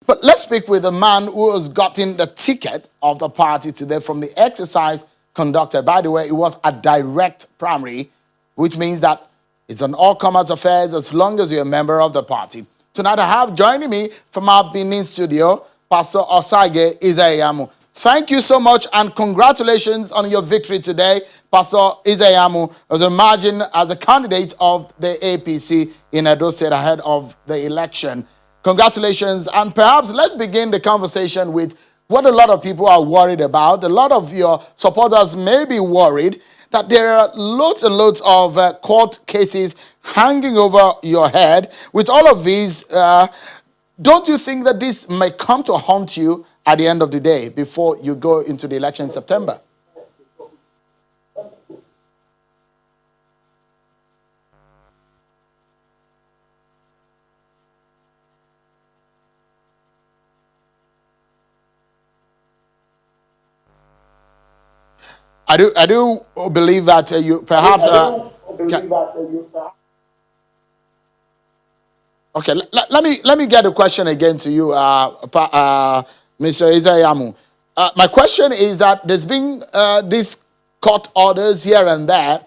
But let's speak with the man who has gotten the ticket of the party today from the exercise conducted. By the way, it was a direct primary, which means that it's an all-comers affairs as long as you're a member of the party. Tonight I have joining me from our Benin studio, Pastor Ize Iyamu. Thank you so much and congratulations on your victory today, Pastor Ize Iyamu, as emerging as a candidate of the APC in Edo State ahead of the election. Congratulations. And perhaps let's begin the conversation with what a lot of people are worried about. A lot of your supporters may be worried that there are loads and loads of court cases hanging over your head. With all of these, don't you think that this may come to haunt you at the end of the day before you go into the election in September? I do believe that you perhaps okay. Let me get a question again to you, Mr. Ize Iyamu. My question is that there's been these court orders here and there.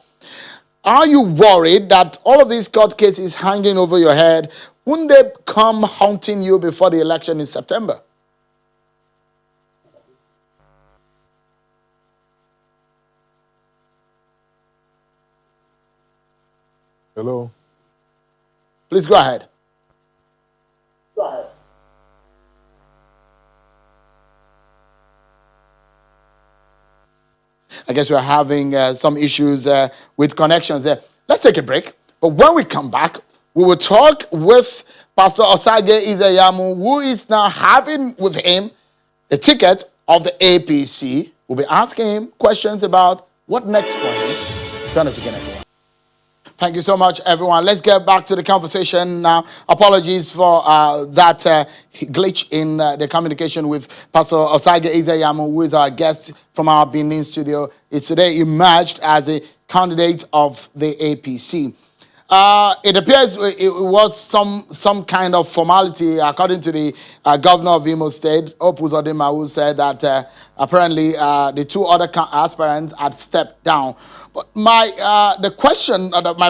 Are you worried that all of these court cases hanging over your head, wouldn't they come haunting you before the election in September? Hello. Please go ahead. I guess we're having some issues with connections there. Let's take a break. But when we come back, we will talk with Pastor Ize Iyamu, who is now having with him the ticket of the APC. We'll be asking him questions about what next for him. Join us again, everyone. Thank you so much, everyone. Let's get back to the conversation now. Apologies for that glitch in the communication with Pastor Ize Iyamu, who is our guest from our Benin studio. It's today emerged as a candidate of the APC. It appears it was some kind of formality, according to the governor of Imo State, Opus Odima, who said that apparently the two other aspirants had stepped down. But my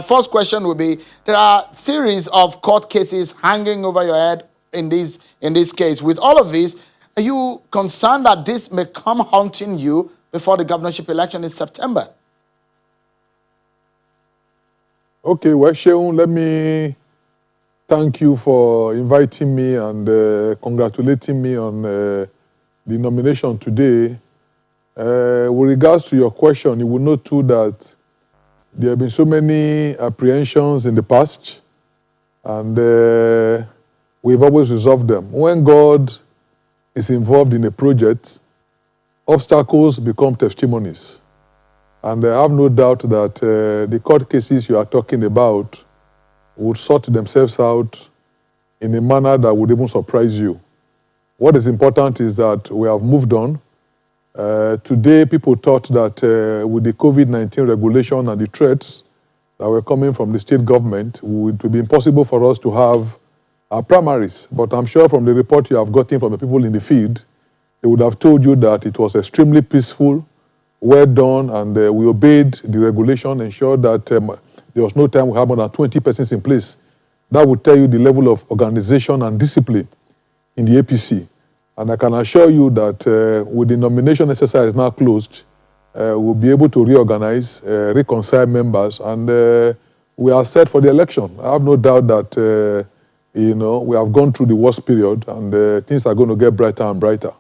first question would be: there are a series of court cases hanging over your head in this case. With all of this, are you concerned that this may come haunting you before the governorship election in September? Okay, well, Sheun, let me thank you for inviting me and congratulating me on the nomination today. With regards to your question, you will note too that there have been so many apprehensions in the past, and we've always resolved them. When God is involved in a project, obstacles become testimonies. And I have no doubt that the court cases you are talking about would sort themselves out in a manner that would even surprise you. What is important is that we have moved on. Today, people thought that with the COVID-19 regulation and the threats that were coming from the state government, it would be impossible for us to have our primaries. But I'm sure from the report you have gotten from the people in the field, they would have told you that it was extremely peaceful, well done, and we obeyed the regulation, ensured that there was no time we had more than 20 persons in place. That would tell you the level of organization and discipline in the APC. And I can assure you that with the nomination exercise now closed, we'll be able to reorganize, reconcile members, and we are set for the election. I have no doubt that we have gone through the worst period, and things are going to get brighter and brighter.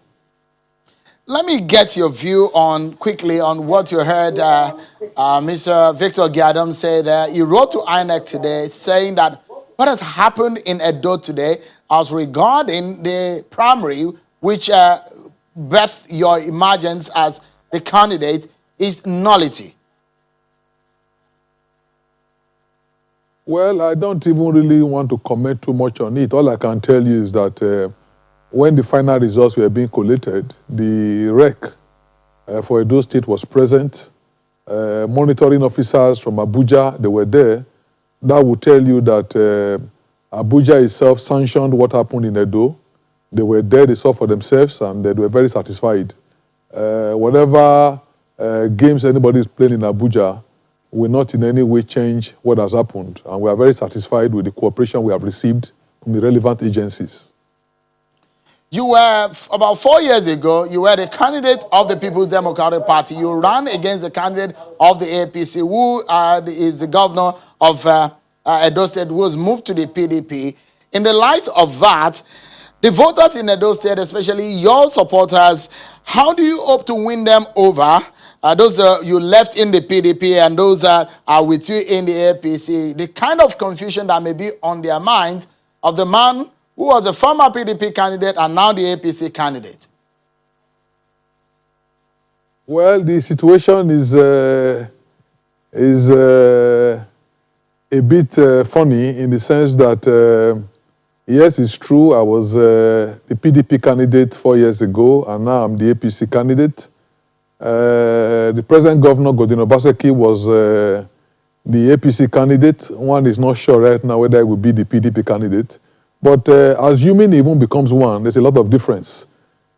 Let me get your view quickly on what you heard Mr. Victor Giadam say there. He wrote to INEC today saying that what has happened in Edo today as regarding the primary, which birthed your emergence as the candidate, is nullity. Well, I don't even really want to comment too much on it. All I can tell you is that when the final results were being collated, the REC for Edo State was present. Monitoring officers from Abuja, they were there. That would tell you that Abuja itself sanctioned what happened in Edo. They were there, they saw for themselves, and they were very satisfied. Whatever games anybody is playing in Abuja will not in any way change what has happened. And we are very satisfied with the cooperation we have received from the relevant agencies. You were, about 4 years ago, you were the candidate of the People's Democratic Party. You ran against the candidate of the APC, who is the governor of Edo State, who was moved to the PDP. In the light of that, the voters in Edo State, especially your supporters, how do you hope to win them over? Those you left in the PDP and those that are with you in the APC, the kind of confusion that may be on their minds of the man who was a former PDP candidate and now the APC candidate? Well, the situation is a bit funny in the sense that, yes, it's true, I was the PDP candidate 4 years ago, and now I'm the APC candidate. The present governor, Godwin Obaseki, was the APC candidate. One is not sure right now whether he will be the PDP candidate. But assuming he even becomes one, there's a lot of difference.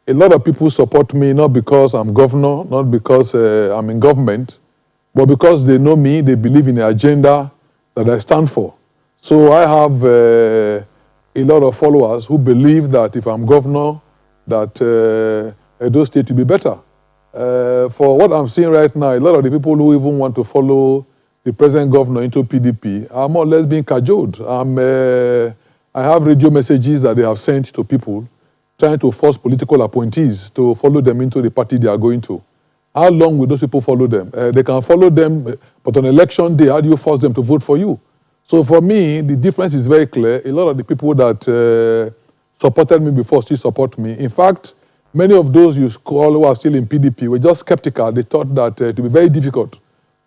A lot of people support me not because I'm governor, not because I'm in government, but because they know me, they believe in the agenda that I stand for. So I have a lot of followers who believe that if I'm governor, that Edo State will be better. For what I'm seeing right now, a lot of the people who even want to follow the present governor into PDP are more or less being cajoled. I have radio messages that they have sent to people trying to force political appointees to follow them into the party they are going to. How long will those people follow them? They can follow them, but on election day, how do you force them to vote for you? So for me, the difference is very clear. A lot of the people that supported me before still support me. In fact, many of those you call who are still in PDP were just skeptical. They thought that it would be very difficult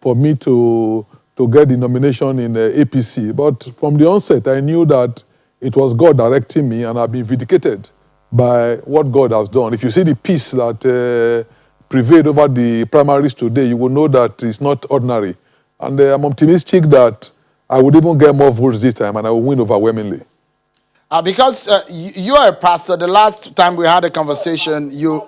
for me to get the nomination in APC. But from the onset, I knew that it was God directing me, and I've been vindicated by what God has done. If you see the peace that prevailed over the primaries today, you will know that it's not ordinary. And I'm optimistic that I would even get more votes this time, and I will win overwhelmingly. Because you are a pastor, the last time we had a conversation, you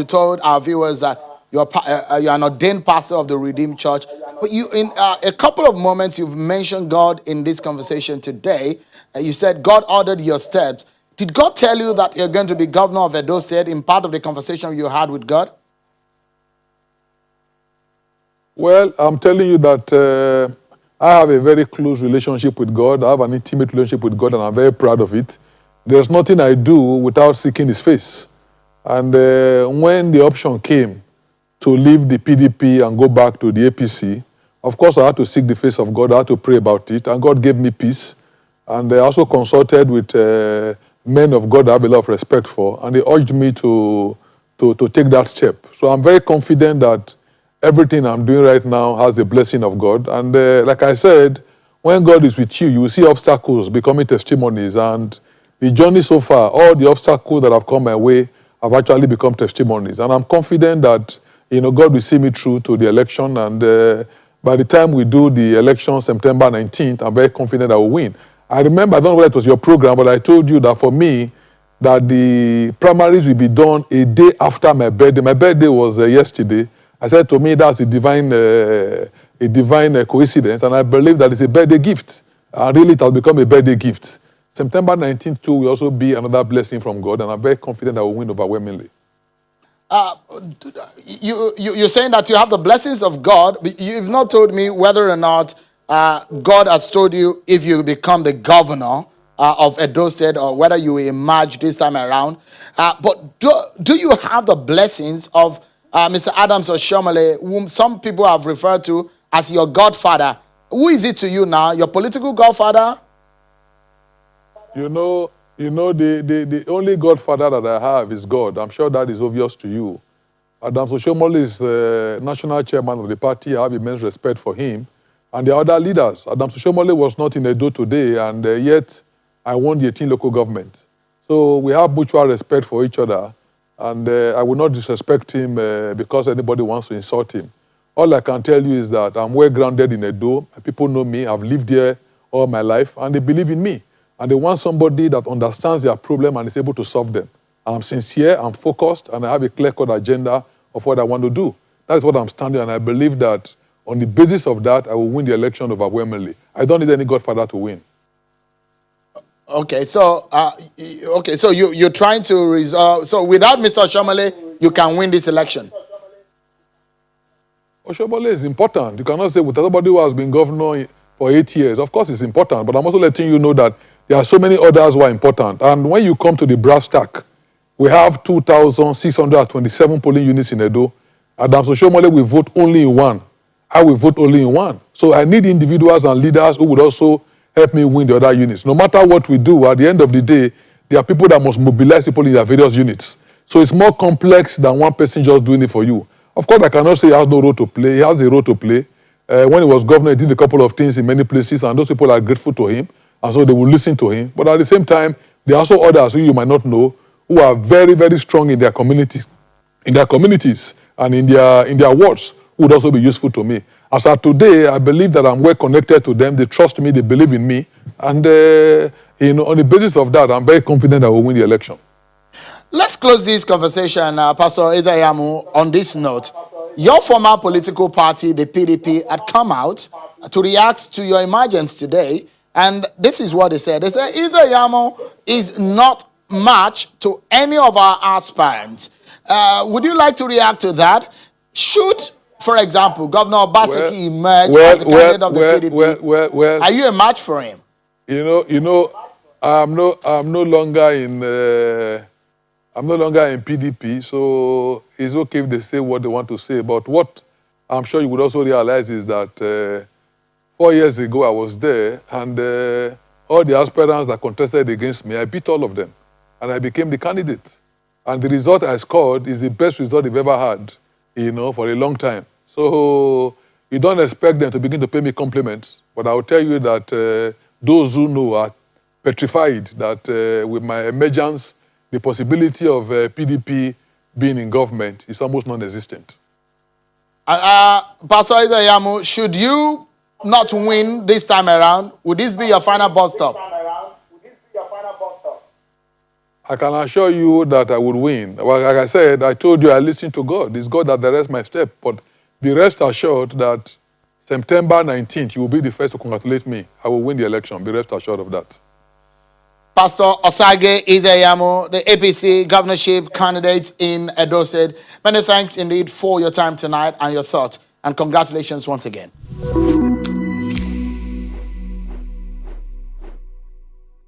told our viewers that you're an ordained pastor of the Redeemed Church. But you, in a couple of moments, you've mentioned God in this conversation today. You said God ordered your steps. Did God tell you that you're going to be governor of Edo State in part of the conversation you had with God? Well, I'm telling you that I have a very close relationship with God. I have an intimate relationship with God, and I'm very proud of it. There's nothing I do without seeking His face. And when the option came to leave the PDP and go back to the APC, of course, I had to seek the face of God. I had to pray about it, and God gave me peace. And I also consulted with men of God I have a lot of respect for, and they urged me to take that step. So I'm very confident that everything I'm doing right now has the blessing of God. And like I said, when God is with you, you will see obstacles becoming testimonies. And the journey so far, all the obstacles that have come my way have actually become testimonies. And I'm confident that God will see me through to the election. And by the time we do the election, September 19th, I'm very confident I will win. I remember, I don't know whether it was your program, but I told you that for me, that the primaries will be done a day after my birthday. My birthday was yesterday. I said, to me, that's a divine coincidence, and I believe that it's a birthday gift. And really, it has become a birthday gift. September 19th, too, will also be another blessing from God, and I'm very confident I will win overwhelmingly. You're saying that you have the blessings of God, but you've not told me whether or not God has told you if you become the governor of Edo State or whether you will emerge this time around. But do you have the blessings of Mr. Adams Oshiomhole, whom some people have referred to as your godfather? Who is it to you now? Your political godfather? The only godfather that I have is God. I'm sure that is obvious to you. Adams Oshiomhole is the national chairman of the party. I have immense respect for him. And the other leaders. Adams Oshiomhole was not in Edo today, and yet I won the 18 local government. So we have mutual respect for each other, and I will not disrespect him because anybody wants to insult him. All I can tell you is that I'm well grounded in Edo. People know me. I've lived here all my life, and they believe in me. and they want somebody that understands their problem and is able to solve them. I'm sincere, I'm focused, and I have a clear-cut agenda of what I want to do. That's what I'm standing, and I believe that on the basis of that, I will win the election overwhelmingly. I don't need any godfather to win. Okay, so you're trying to resolve. So without Mr. Oshomole, you can win this election. Oshomole is important. You cannot say with somebody who has been governor for 8 years. Of course, it's important, but I'm also letting you know that there are so many others who are important. And when you come to the brass tack, we have 2,627 polling units in Edo. Adams Oshomole will vote only in one. I will vote only in one. So I need individuals and leaders who would also help me win the other units. No matter what we do, at the end of the day, there are people that must mobilize people in their various units. So it's more complex than one person just doing it for you. Of course, I cannot say he has no role to play. He has a role to play. When he was governor, he did a couple of things in many places, and those people are grateful to him, and so they will listen to him. But at the same time, there are also others who you might not know who are very, very strong in their communities, and in their wards, who would also be useful to me. As of today, I believe that I'm well connected to them. They trust me. They believe in me, and on the basis of that, I'm very confident I will win the election. Let's close this conversation, Pastor Ize Iyamu, on this note. Your former political party, the PDP, had come out to react to your emergence today, and this is what they said. They said Ize Iyamu is not matched to any of our aspirants. Would you like to react to that? Should, for example, Governor Obaseki emerge as the candidate of the PDP, are you a match for him? I'm no longer in PDP, so it's okay if they say what they want to say. But what I'm sure you would also realize is that 4 years ago I was there, and all the aspirants that contested against me, I beat all of them, and I became the candidate. And the result I scored is the best result they've ever had, for a long time. So you don't expect them to begin to pay me compliments, but I will tell you that those who know are petrified that with my emergence, the possibility of PDP being in government is almost non-existent. Pastor Ize Iyamu, should you not win this time around, would this be your final bus stop? I can assure you that I would win. Well, like I said, I told you I listen to God. It's God that directs my step. But be rest assured that September 19th, you will be the first to congratulate me. I will win the election. Be rest assured of that. Pastor Osage Ize Iyamu, the APC governorship candidate in Edo State. Many thanks indeed for your time tonight and your thoughts. And congratulations once again.